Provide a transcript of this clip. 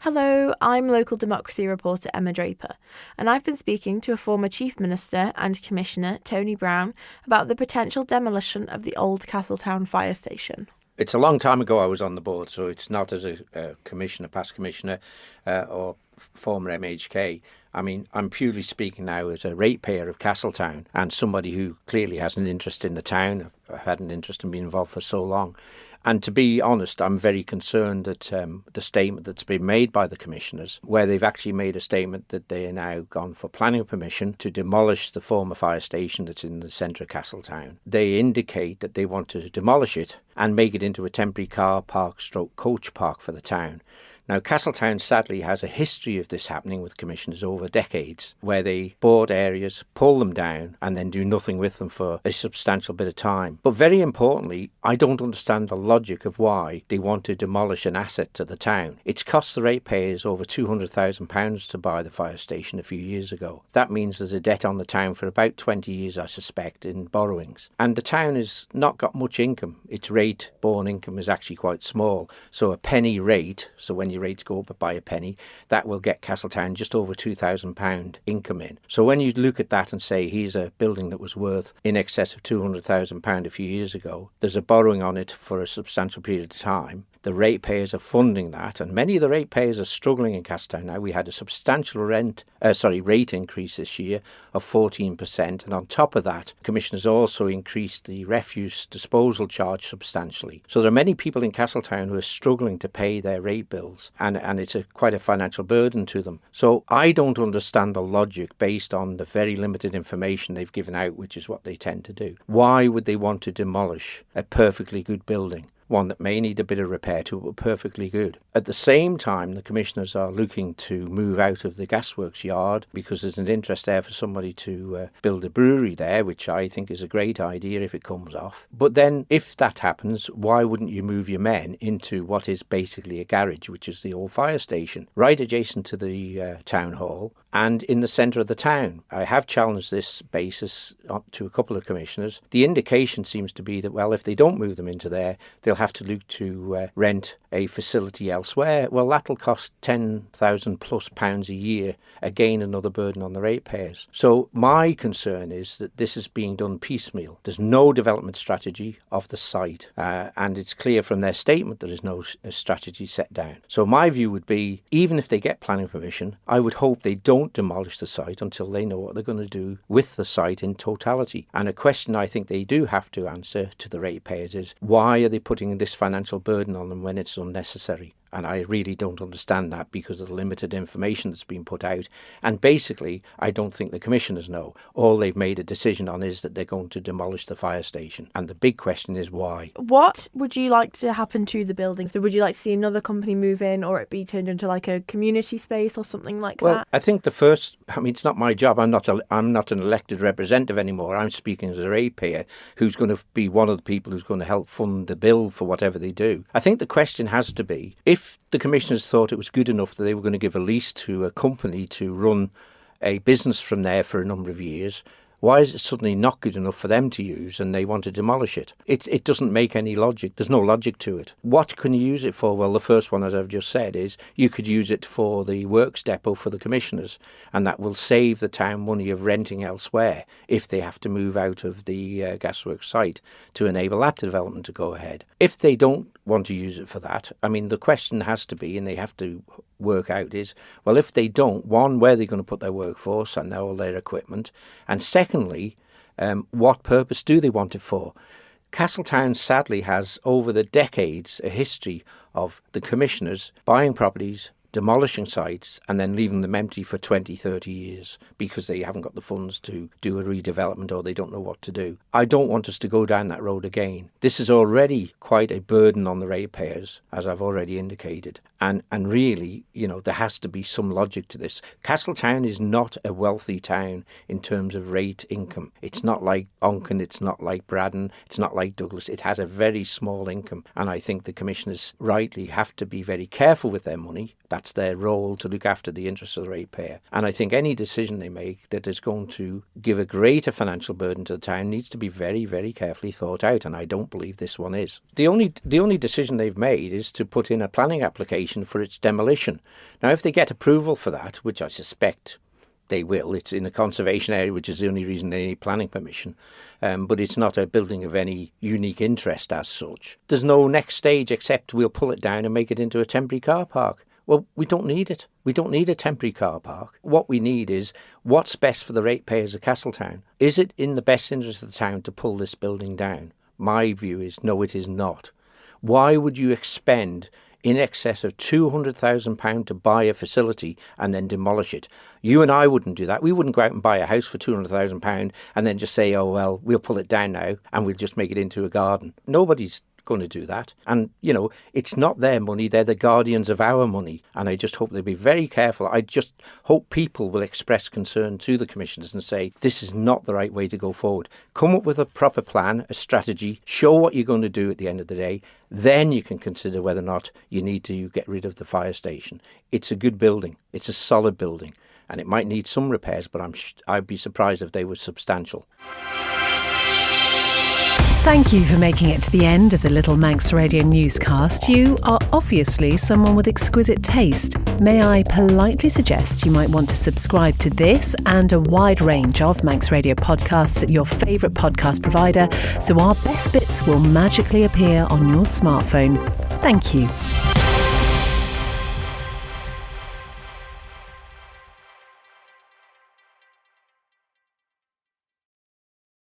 Hello, I'm local democracy reporter Emma Draper, and I've been speaking to a former Chief Minister and Commissioner, Tony Brown, about the potential demolition of the old Castletown fire station. It's a long time ago I was on the board, so it's not as a commissioner, past commissioner, or former MHK. I mean, I'm purely speaking now as a ratepayer of Castletown and somebody who clearly has an interest in the town, had an interest in being involved for so long. And to be honest, I'm very concerned that the statement that's been made by the commissioners, where they've actually made a statement that they are now gone for planning permission to demolish the former fire station that's in the centre of Castletown. They indicate that they want to demolish it and make it into a temporary car park / coach park for the town. Now, Castletown sadly has a history of this happening with commissioners over decades, where they board areas, pull them down, and then do nothing with them for a substantial bit of time. But very importantly, I don't understand the logic of why they want to demolish an asset to the town. It's cost the ratepayers over £200,000 to buy the fire station a few years ago. That means there's a debt on the town for about 20 years, I suspect, in borrowings. And the town has not got much income. Its rate-borne income is actually quite small. So a penny rate, so when your rates go up by a penny, that will get Castletown just over £2,000 income in. So when you look at that and say here's a building that was worth in excess of £200,000 a few years ago, there's a borrowing on it for a substantial period of time. The ratepayers are funding that, and many of the ratepayers are struggling in Castletown now. We had a substantial rate increase this year of 14%, and on top of that, commissioners also increased the refuse disposal charge substantially. So there are many people in Castletown who are struggling to pay their rate bills, and it's quite a financial burden to them. So I don't understand the logic based on the very limited information they've given out, which is what they tend to do. Why would they want to demolish a perfectly good building? One that may need a bit of repair to, but perfectly good. At the same time, the commissioners are looking to move out of the gasworks yard because there's an interest there for somebody to build a brewery there, which I think is a great idea if it comes off. But then if that happens, why wouldn't you move your men into what is basically a garage, which is the old fire station, right adjacent to the town hall and in the centre of the town? I have challenged this basis to a couple of commissioners. The indication seems to be that, well, if they don't move them into there, they'll have to look to rent a facility elsewhere. Well, that'll cost £10,000 plus a year. Again, another burden on the ratepayers. So my concern is that this is being done piecemeal. There's no development strategy of the site, and it's clear from their statement there is no strategy set down. So my view would be, even if they get planning permission, I would hope they don't demolish the site until they know what they're going to do with the site in totality. And a question I think they do have to answer to the ratepayers is, why are they putting this financial burden on them when it's unnecessary? And I really don't understand that because of the limited information that's been put out. And basically, I don't think the commissioners know. All they've made a decision on is that they're going to demolish the fire station. And the big question is why. What would you like to happen to the building? So would you like to see another company move in, or it be turned into like a community space or something like that? Well, I think it's not my job. I'm not an elected representative anymore. I'm speaking as a ratepayer who's going to be one of the people who's going to help fund the bill for whatever they do. I think the question has to be, if the commissioners thought it was good enough that they were going to give a lease to a company to run a business from there for a number of years, why is it suddenly not good enough for them to use and they want to demolish it? It doesn't make any logic. There's no logic to it. What can you use it for? Well, the first one, as I've just said, is you could use it for the works depot for the commissioners, and that will save the town money of renting elsewhere if they have to move out of the gasworks site to enable that development to go ahead. If they don't want to use it for that, I mean, the question has to be, and they have to work out is, well, if they don't, one, where are they going to put their workforce and all their equipment? And secondly, what purpose do they want it for? Castletown sadly has, over the decades, a history of the commissioners buying properties, demolishing sites and then leaving them empty for 20, 30 years because they haven't got the funds to do a redevelopment or they don't know what to do. I don't want us to go down that road again. This is already quite a burden on the ratepayers, as I've already indicated. And really, there has to be some logic to this. Castletown is not a wealthy town in terms of rate income. It's not like Onken, it's not like Braddon, it's not like Douglas. It has a very small income. And I think the commissioners rightly have to be very careful with their money. That's that's their role, to look after the interests of the ratepayer. And I think any decision they make that is going to give a greater financial burden to the town needs to be very, very carefully thought out, and I don't believe this one is. The only decision they've made is to put in a planning application for its demolition. Now, if they get approval for that, which I suspect they will, it's in a conservation area, which is the only reason they need planning permission, but it's not a building of any unique interest as such. There's no next stage except we'll pull it down and make it into a temporary car park. Well, we don't need it. We don't need a temporary car park. What we need is what's best for the ratepayers of Castletown. Is it in the best interest of the town to pull this building down? My view is no, it is not. Why would you expend in excess of £200,000 to buy a facility and then demolish it? You and I wouldn't do that. We wouldn't go out and buy a house for £200,000 and then just say, oh, well, we'll pull it down now and we'll just make it into a garden. Nobody's going to do that. And, it's not their money. They're the guardians of our money. And I just hope they'll be very careful. I just hope people will express concern to the commissioners and say, this is not the right way to go forward. Come up with a proper plan, a strategy, show what you're going to do at the end of the day. Then you can consider whether or not you need to get rid of the fire station. It's a good building. It's a solid building. And it might need some repairs, but I'd be surprised if they were substantial. Thank you for making it to the end of the Little Manx Radio newscast. You are obviously someone with exquisite taste. May I politely suggest you might want to subscribe to this and a wide range of Manx Radio podcasts at your favourite podcast provider, so our best bits will magically appear on your smartphone. Thank you.